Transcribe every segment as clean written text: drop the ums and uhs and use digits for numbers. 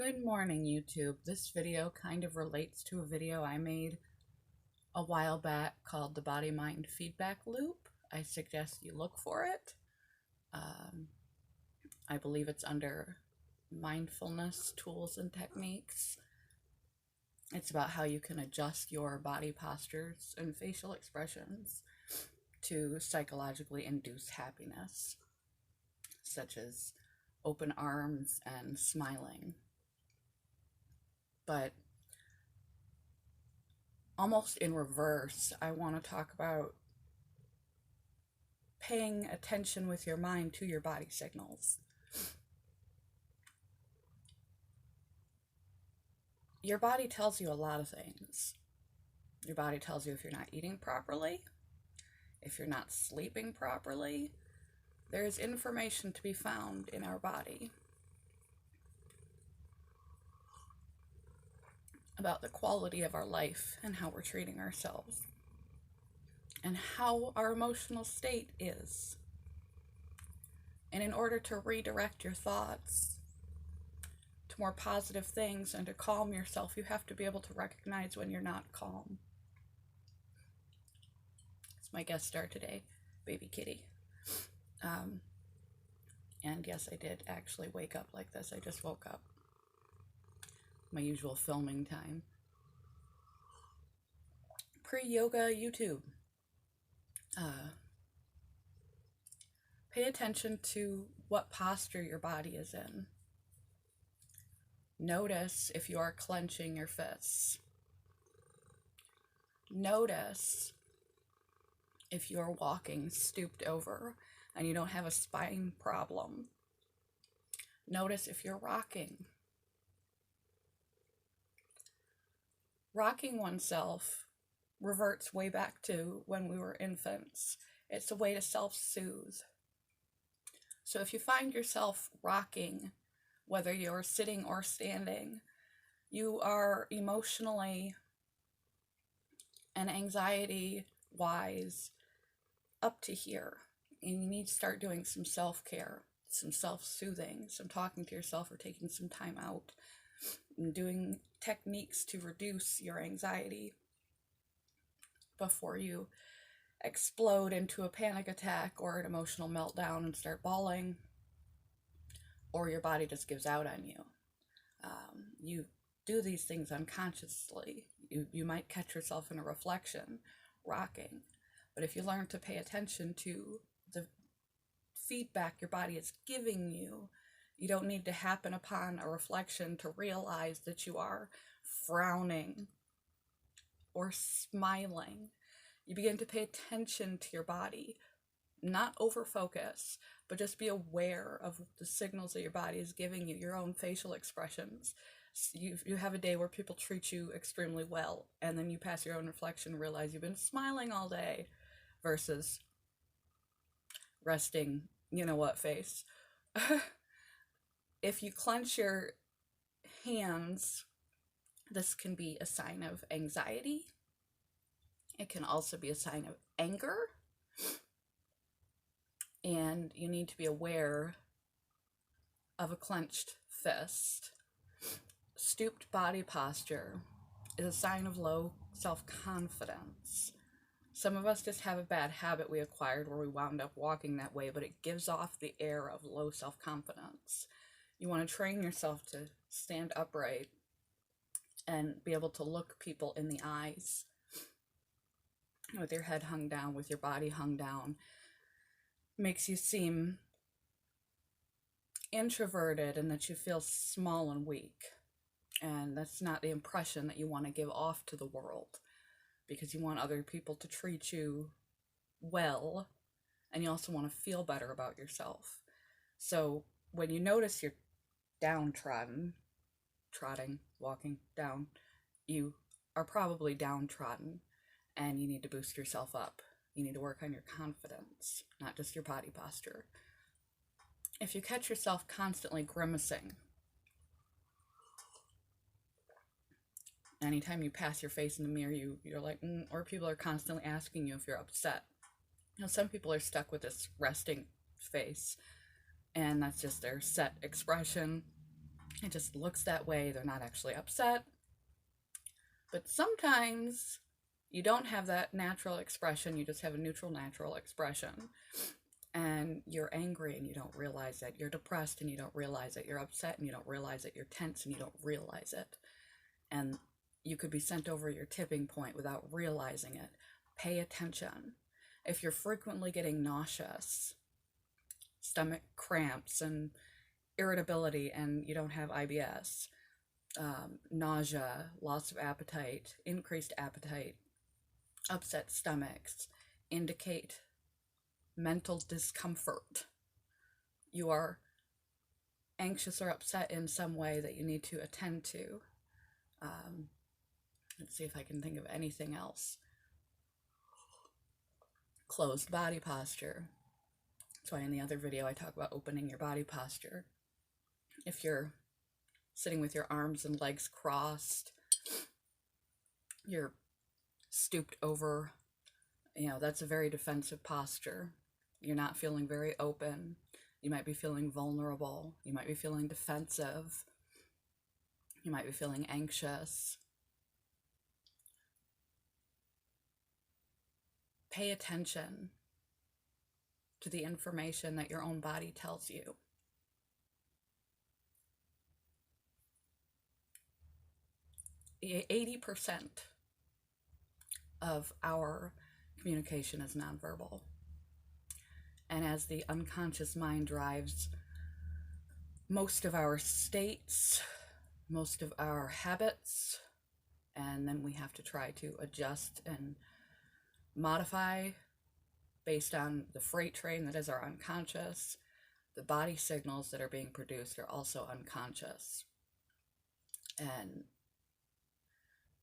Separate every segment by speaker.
Speaker 1: Good morning, YouTube. This video kind of relates to a video I made a while back called the Body-Mind Feedback Loop. I suggest you look for it. I believe it's under mindfulness tools and techniques. It's about how you can adjust your body postures and facial expressions to psychologically induce happiness, such as open arms and smiling. But almost in reverse, I want to talk about paying attention with your mind to your body signals. Your body tells you a lot of things. Your body tells you if you're not eating properly, if you're not sleeping properly. There's information to be found in our body about the quality of our life and how we're treating ourselves and how our emotional state is. And in order to redirect your thoughts to more positive things and to calm yourself, you have to be able to recognize when you're not calm. It's my guest star today, Baby Kitty. And yes, I did actually wake up like this. I just woke up. My usual filming time. Pre-yoga YouTube. Pay attention to what posture your body is in. Notice if you are clenching your fists. Notice if you are walking stooped over and you don't have a spine problem. Notice if you're rocking. Rocking oneself reverts way back to when we were infants. It's a way to self-soothe. So if you find yourself rocking, whether you're sitting or standing, you are emotionally and anxiety-wise up to here. And you need to start doing some self-care, some self-soothing, some talking to yourself or taking some time out, and doing techniques to reduce your anxiety before you explode into a panic attack or an emotional meltdown and start bawling, or your body just gives out on you. You do these things unconsciously. You might catch yourself in a reflection rocking, but if you learn to pay attention to the feedback your body is giving you, you don't need to happen upon a reflection to realize that you are frowning or smiling. You begin to pay attention to your body, not over focus, but just be aware of the signals that your body is giving you, your own facial expressions. You have a day where people treat you extremely well, and then you pass your own reflection and realize you've been smiling all day versus resting, you know what face. If you clench your hands, this can be a sign of anxiety. It can also be a sign of anger. And you need to be aware of a clenched fist. Stooped body posture is a sign of low self-confidence. Some of us just have a bad habit we acquired where we wound up walking that way, but it gives off the air of low self-confidence. You want to train yourself to stand upright and be able to look people in the eyes with your head hung down, with your body hung down. Makes you seem introverted and that you feel small and weak. And that's not the impression that you want to give off to the world, because you want other people to treat you well, and you also want to feel better about yourself. So when you notice you're downtrodden, walking down, you are probably downtrodden and you need to boost yourself up. You need to work on your confidence, not just your body posture. If you catch yourself constantly grimacing, anytime you pass your face in the mirror, you're like, or people are constantly asking you if you're upset. You know, some people are stuck with this resting face, and that's just their set expression. It just looks that way. They're not actually upset. But sometimes you don't have that natural expression. You just have a neutral, natural expression. And you're angry and you don't realize it. You're depressed and you don't realize it. You're upset and you don't realize it. You're tense and you don't realize it. And you could be sent over your tipping point without realizing it. Pay attention. If you're frequently getting nauseous, stomach cramps and irritability, and you don't have IBS, nausea, loss of appetite, increased appetite, upset stomachs, indicate mental discomfort. You are anxious or upset in some way that you need to attend to. Let's see if I can think of anything else. Closed body posture. That's why in the other video I talk about opening your body posture. If you're sitting with your arms and legs crossed, you're stooped over, that's a very defensive posture. You're not feeling very open. You might be feeling vulnerable. You might be feeling defensive. You might be feeling anxious. Pay attention to the information that your own body tells you. The 80% of our communication is nonverbal. And as the unconscious mind drives most of our states, most of our habits, and then we have to try to adjust and modify based on the freight train that is our unconscious. The body signals that are being produced are also unconscious. And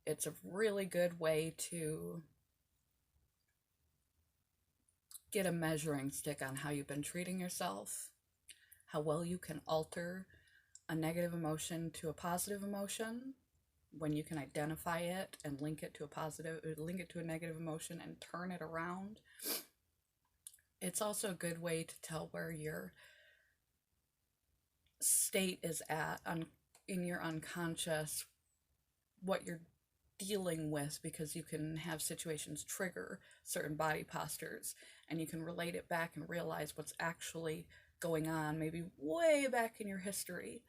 Speaker 1: it's a really good way to get a measuring stick on how you've been treating yourself, how well you can alter a negative emotion to a positive emotion when you can identify it and link it to a negative emotion and turn it around. It's also a good way to tell where your state is at in your unconscious, what you're dealing with, because you can have situations trigger certain body postures and you can relate it back and realize what's actually going on, maybe way back in your history,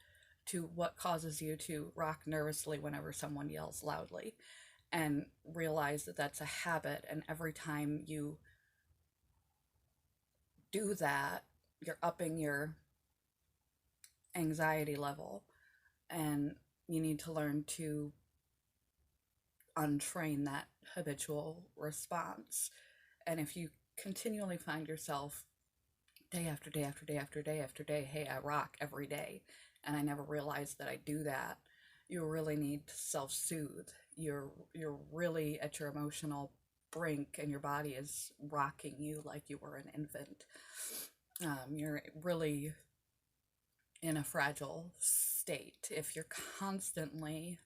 Speaker 1: to what causes you to rock nervously whenever someone yells loudly, and realize that that's a habit, and every time you do that, you're upping your anxiety level, and you need to learn to untrain that habitual response. And if you continually find yourself day after day after day after day after day, hey, I rock every day and I never realized that I do that, you really need to self-soothe. You're really at your emotional brink and your body is rocking you like you were an infant. You're really in a fragile state. If you're constantly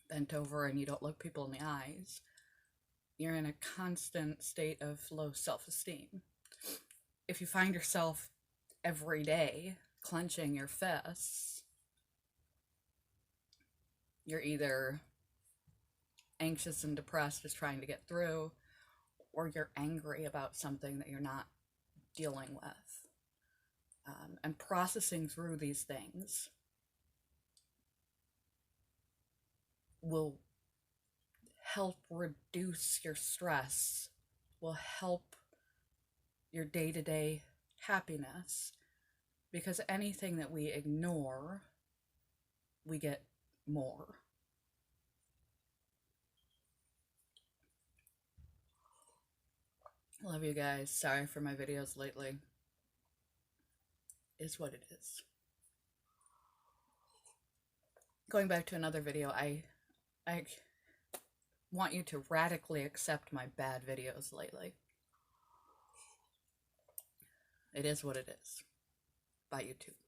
Speaker 1: bent over and you don't look people in the eyes, you're in a constant state of low self-esteem. If you find yourself every day clenching your fists, you're either anxious and depressed, just trying to get through, or you're angry about something that you're not dealing with. And processing through these things will help reduce your stress, will help your day-to-day happiness, because anything that we ignore, we get more. Love you guys. Sorry for my videos lately. Is what it is. Going back to another video, I want you to radically accept my bad videos lately. It is what it is. Bye, YouTube.